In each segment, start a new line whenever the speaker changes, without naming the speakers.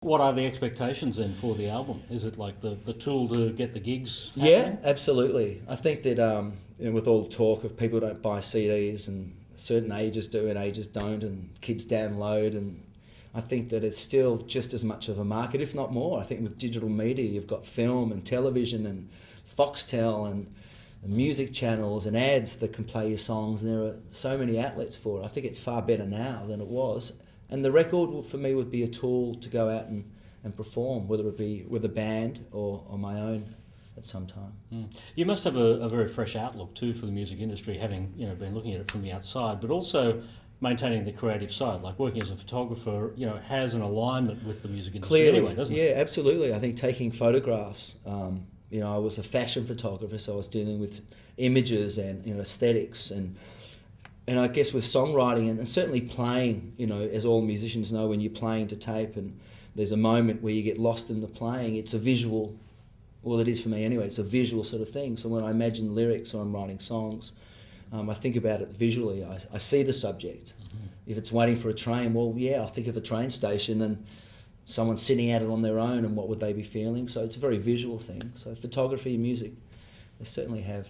What are the expectations then for the album? Is it like the tool to get the gigs
Yeah,
happening?
absolutely. I think that with all the talk of people don't buy CDs and certain ages do and ages don't and kids download, and I think that it's still just as much of a market, if not more. I think with digital media, you've got film and television and Foxtel and music channels and ads that can play your songs, and there are so many outlets for it. I think it's far better now than it was. And the record, for me, would be a tool to go out and perform, whether it be with a band or on my own at some time.
You must have a very fresh outlook too for the music industry, having been looking at it from the outside, but also maintaining the creative side. Like working as a photographer, has an alignment with the music industry.
Clearly,
anyway, doesn't it?
Yeah, absolutely. I think taking photographs. I was a fashion photographer, so I was dealing with images and aesthetics and I guess with songwriting and certainly playing, as all musicians know, when you're playing to tape and there's a moment where you get lost in the playing, it's a visual, well it is for me anyway, it's a visual sort of thing. So when I imagine lyrics or I'm writing songs, I think about it visually. I see the subject. Mm-hmm. If it's waiting for a train, well yeah, I'll think of a train station and someone sitting at it on their own and what would they be feeling. So it's a very visual thing. So photography and music, they certainly have,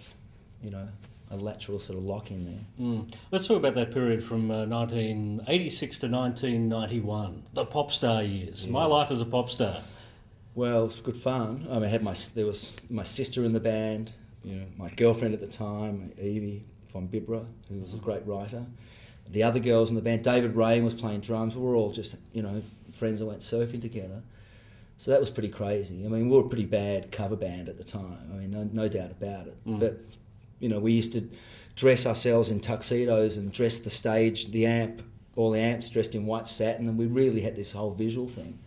a lateral sort of lock in there.
Let's talk about that period from 1986 to 1991, the pop star years. Yes. My life as a pop star.
Well, it was good fun. I mean, there was my sister in the band, my girlfriend at the time, Evie von Bibra, who was a great writer. The other girls in the band, David Rain was playing drums. We were all just, friends that went surfing together. So that was pretty crazy. I mean, we were a pretty bad cover band at the time. I mean, no doubt about it. But we used to dress ourselves in tuxedos and dress the stage, all the amps dressed in white satin, and we really had this whole visual thing.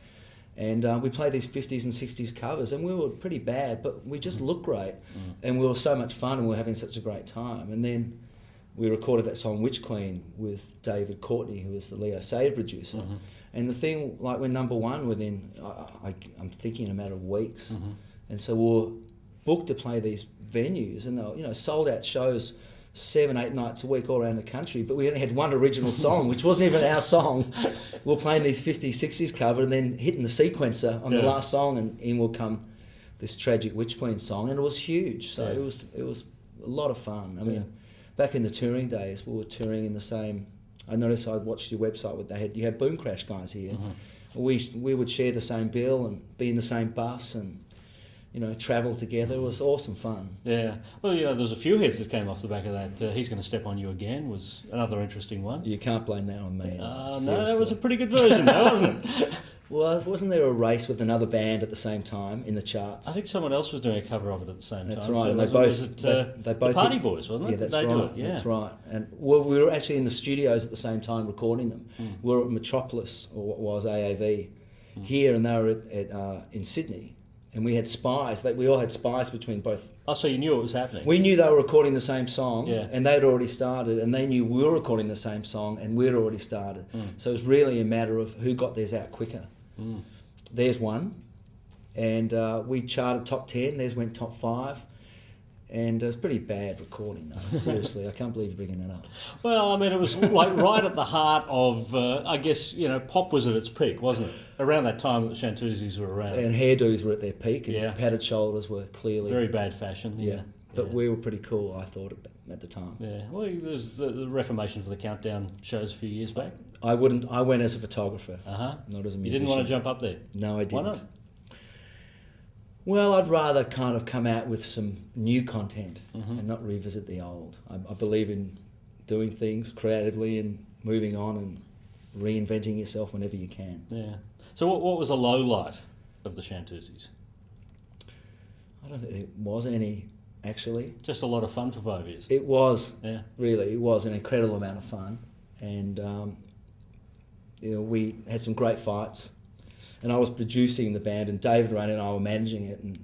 And we played these 50s and 60s covers, and we were pretty bad, but we just looked great. And we were so much fun, and we were having such a great time. And then we recorded that song Witch Queen with David Courtney, who was the Leo Sayer producer. And the thing, like, we're number one within, I'm thinking, a matter of weeks. And so we were booked to play these venues, and they were, sold out shows 7-8 nights a week all around the country, but we only had one original song, which wasn't even our song. We were playing these 50s, 60s cover and then hitting the sequencer on the last song, and in will come this tragic Witch Queen song, and it was huge. So it was a lot of fun. I mean, back in the touring days, we were touring in the same. I noticed I watched your website what you had Boom Crash guys here. We would share the same bill and be in the same bus and travel together. It was awesome fun.
Yeah. Well, there's a few hits that came off the back of that. He's Going to Step on You Again was another interesting one.
You can't blame that on me.
No, that was a pretty good version, though, wasn't it?
Well, wasn't there a race with another band at the same time in the charts?
I think someone else was doing a cover of it at the same time.
That's right.
So
and they both
the Party Boys, wasn't it?
Yeah, that's
they
right.
Do it, yeah.
That's right. And we were actually in the studios at the same time recording them. We were at Metropolis, or what was AAV, here, and they were in Sydney. And we had spies. We all had spies between both.
Oh, so you knew it was happening?
We knew they were recording the same song,
yeah.
And they'd already started, and they knew we were recording the same song, and we'd already started. So it was really a matter of who got theirs out quicker. Theirs won, and we charted top 10. Theirs went top 5. And it was pretty bad recording, though. Seriously, I can't believe you're bringing that up.
Well, I mean, it was like right at the heart of, I guess, pop was at its peak, wasn't it? Around that time that the Chantoozies were around.
And hairdos were at their peak, and padded shoulders were clearly...
Very bad fashion, yeah.
But we were pretty cool, I thought, at the time.
Yeah, well, there was the Reformation for the Countdown shows a few years back.
I went as a photographer, not as a musician.
You didn't want to jump up there?
No, I didn't.
Why not?
Well, I'd rather kind of come out with some new content and not revisit the old. I believe in doing things creatively and moving on and reinventing yourself whenever you can.
Yeah. So what was a low light of the Chantoozies?
I don't think there was any, actually.
Just a lot of fun for 5 years.
It was.
Yeah.
Really, it was an incredible amount of fun. And, we had some great fights. And I was producing the band, and David Rain and I were managing it, and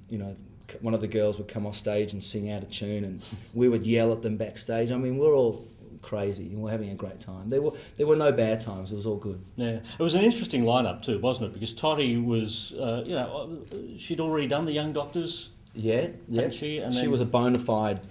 one of the girls would come off stage and sing out a tune, and we would yell at them backstage. I mean, we're all crazy, and we're having a great time. There were no bad times. It was all good.
Yeah, it was an interesting lineup too, wasn't it? Because Totty was, she'd already done the Young Doctors.
Yeah.
She? And
she was a bona fide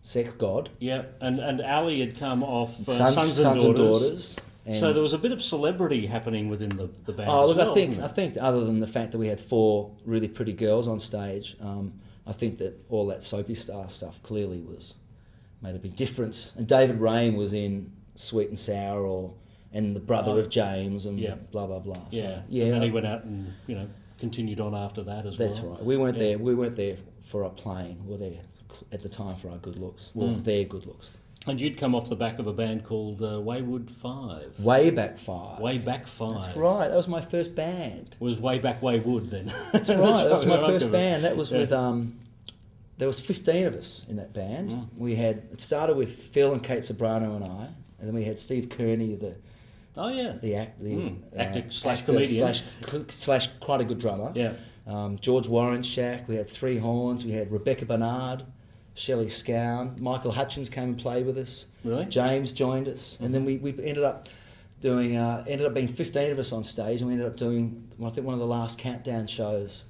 sex god.
Yeah, and Ali had come off
Sons and Daughters. And
So there was a bit of celebrity happening within the band.
oh,
as
look,
well,
I
wasn't
think other than the fact that we had 4 really pretty girls on stage, I think that all that soapy star stuff clearly made a big difference. And David Rain was in Sweet and Sour, and the brother of James, and blah blah blah.
Yeah,
So,
and then he went out and continued on after that as well.
that's right. We weren't there. We weren't there for our playing. We were there at the time for our good looks. Well, their good looks.
And you'd come off the back of a band called Wayback 5.
Wayback 5.
Wayback 5.
That's right. That was my first band.
It was Wayback Waywood then.
That's right. That was my first
right.
band. That was with there was 15 of us in that band. It started with Phil and Kate Sobrano and I, and then we had Steve Kearney, the
actor slash comedian
slash quite a good drummer.
Yeah.
George Warrenchak. We had 3 horns. We had Rebecca Bernard, Shelley Scown, Michael Hutchins came and played with us.
Really?
James joined us, and then we ended up doing being 15 of us on stage, and we ended up doing I think one of the last Countdown shows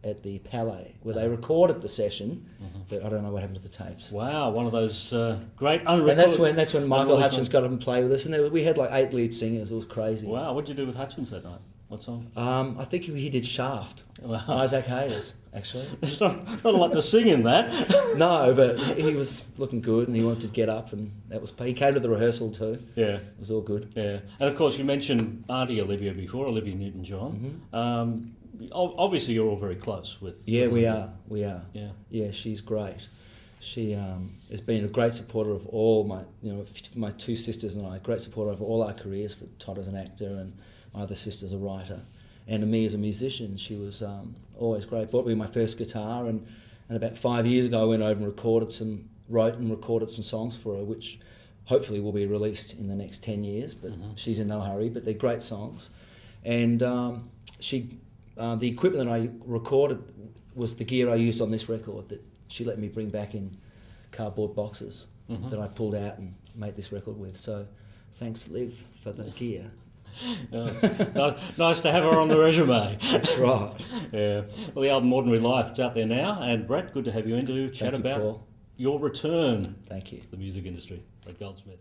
at the Palais, where they recorded the session, but I don't know what happened to the tapes.
Wow, one of those great unrecorded.
And that's when Michael Hutchins got up and played with us, and we had like 8 lead singers. It was crazy.
Wow, what did you do with Hutchins that night? What song?
I think he did Shaft.
Wow.
Isaac Hayes, actually.
There's not a lot to sing in that.
No, but he was looking good, and he wanted to get up, and he came to the rehearsal too.
Yeah,
it was all good.
Yeah, and of course you mentioned Auntie Olivia before, Olivia Newton-John. Obviously, you're all very close with.
Yeah, we
Olivia.
are.
Yeah.
Yeah, she's great. She has been a great supporter of all my 2 sisters and I. Great supporter of all our careers. For Todd as an actor and my other sister's a writer, and me as a musician. She was always great. Bought me my first guitar, and about 5 years ago I went over and wrote and recorded some songs for her, which hopefully will be released in the next 10 years. But she's in no hurry. But they're great songs, and the equipment that I recorded was the gear I used on this record that she let me bring back in cardboard boxes that I pulled out and made this record with. So thanks, Liv, for the gear.
Nice to have her on the resume.
That's right.
Yeah. Well, the album Ordinary Life, it's out there now. And Brett, good to have you in to chat about
Paul.
your return
Thank you.
to the music industry. Brett Goldsmith.